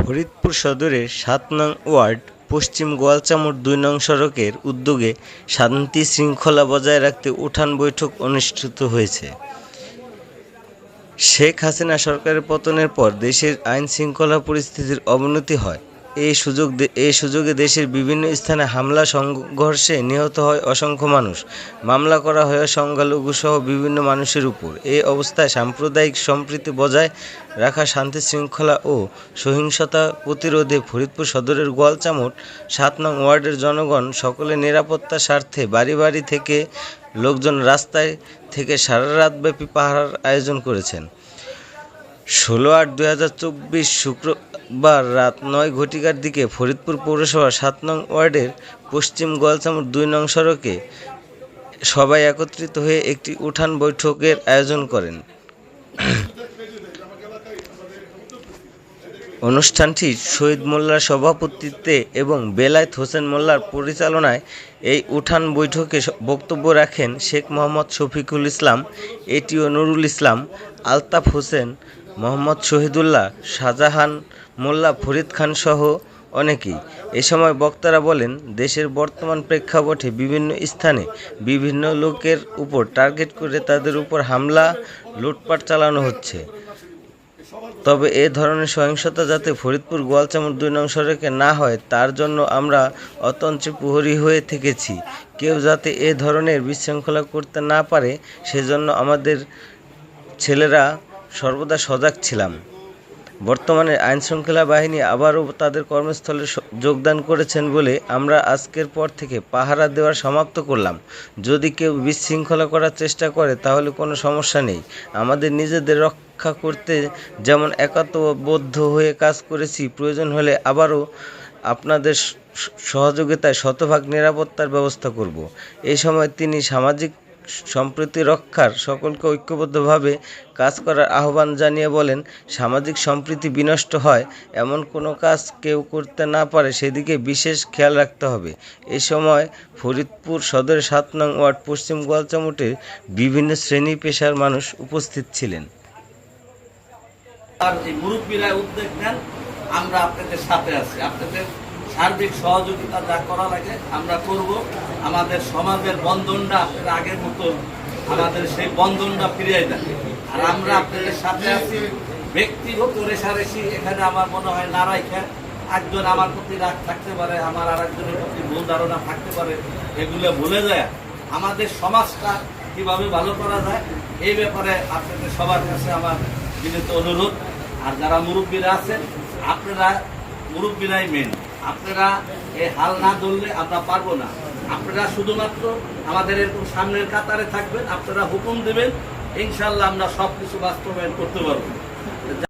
ফরিদপুর সদরের ৭ নং ওয়ার্ড পশ্চিম গোয়ালচামড় ২ নং সড়কের উদ্যোগে শান্তি শৃঙ্খলা বজায় রাখতে উঠান বৈঠক অনুষ্ঠিত হয়েছে। শেখ হাসিনা সরকারের পতনের পর দেশের আইন শৃঙ্খলা পরিস্থিতির অবনতি হয়। এই সুযোগে দেশের বিভিন্ন স্থানে হামলা সংঘর্ষে নিহত হয় অসংখ্য মানুষ। মামলা করা হয় সংখ্যালঘুসহ বিভিন্ন মানুষের উপর। এই অবস্থায় সাম্প্রদায়িক সম্প্রীতি বজায় রাখা, শান্তি শৃঙ্খলা ও সহিংসতা প্রতিরোধে ফরিদপুর সদরের গোয়ালচামড় ৭ নং ওয়ার্ডের জনগণ সকলের নিরাপত্তার স্বার্থে বাড়ি বাড়ি থেকে লোকজন রাস্তায় থেকে সারা রাতব্যাপী পাহারার আয়োজন করেছেন। ১৬/৮/২০২৪ শুক্রবার রাত ৯ ঘটিকার দিকে ফরিদপুর পৌরসভার ৭ নং ওয়ার্ডের পশ্চিম গোয়ালচামড় ২ নং সড়কে সবাই একত্রিত হয়ে একটি উঠান বৈঠকের আয়োজন করেন। অনুষ্ঠানটি শহীদ মোল্লার সভাপতিত্বে এবং বেলায়েত হোসেন মোল্লার পরিচালনায়। এই উঠান বৈঠকে বক্তব্য রাখেন শেখ মোহাম্মদ শফিকুল ইসলাম, এটিও নুরুল ইসলাম, আলতাফ হোসেন, মোহাম্মদ শহীদুল্লাহ, শাহজাহান মোল্লা, ফরিদ খান সহ অনেকেই। এ সময় বক্তারা বলেন, দেশের বর্তমান প্রেক্ষাপটে বিভিন্ন স্থানে বিভিন্ন লোকের উপর টার্গেট করে তাদের উপর হামলা, লুটপাট চালানো হচ্ছে। তবে এ ধরনের সহিংসতা যাতে ফরিদপুর গোয়ালচামড় ২ নং সড়কে না হয় তার জন্য আমরা অতন্ত্র প্রহরী হয়ে থেকেছি। কেউ যাতে এ ধরনের বিশৃঙ্খলা করতে না পারে সেজন্য আমাদের ছেলেরা সর্বদা সজাগ ছিলাম। বর্তমানে আইনশৃঙ্খলা বাহিনী আবারও তাদের কর্মস্থলে যোগদান করেছেন বলে আমরা আজকের পর থেকে পাহারা দেওয়া সমাপ্ত করলাম। যদি কেউ বিশৃঙ্খলা করার চেষ্টা করে তাহলে কোনো সমস্যা নেই। আমাদের নিজেদের রক্ষা করতে যেমন একতাবদ্ধ হয়ে কাজ করেছি, প্রয়োজন হলে আবারও আপনাদের সহযোগিতায় শতভাগ নিরাপত্তার ব্যবস্থা করব। এই সময় তিনি সামাজিক সম্প্রীতি রক্ষার সকলকে ঐক্যবদ্ধভাবে কাজ করার আহ্বান জানিয়ে বলেন, সামাজিক সম্প্রীতি বিনষ্ট হয় এমন কোনো কাজ কেউ করতে না পারে সেদিকে বিশেষ খেয়াল রাখতে হবে। এ সময় ফরিদপুর সদরের ৭ নং ওয়ার্ড পশ্চিম গোয়ালচামড়ের বিভিন্ন শ্রেণী পেশার মানুষ উপস্থিত ছিলেন। আর এই মুরব্বীরা উদ্যোগ নেন, আমরা আপনাদের সাথে আছি। আপনাদের সার্বিক সহযোগিতা যা করা লাগে আমরা করব। আমাদের সমাজের বন্ধনটা আপনাদের আগের মতো আমাদের সেই বন্ধনটা ফিরিয়ে দেন। আর আমরা আপনাদের সাথে আছি। ব্যক্তিগত রেশারেশি এখানে আমার মনে হয় না রাখা, একজন আমার প্রতি রাগ থাকতে পারে, আমার আর একজনের প্রতি ভুল ধারণা থাকতে পারে, এগুলো ভুলে যায় আমাদের সমাজটা কিভাবে ভালো করা যায় এই ব্যাপারে আপনাদের সবার কাছে আমার বিনীত অনুরোধ। আর যারা মুরব্বীরা আছেন, আপনারা মুরব্বীরাই মেন। আপনারা এই হাল না ধরলে আমরা পারবো না। আপনারা শুধুমাত্র আমাদের এরকম সামনের কাতারে থাকবেন, আপনারা হুকুম দেবেন, ইনশাল্লাহ আমরা সবকিছু বাস্তবায়ন করতে পারবো।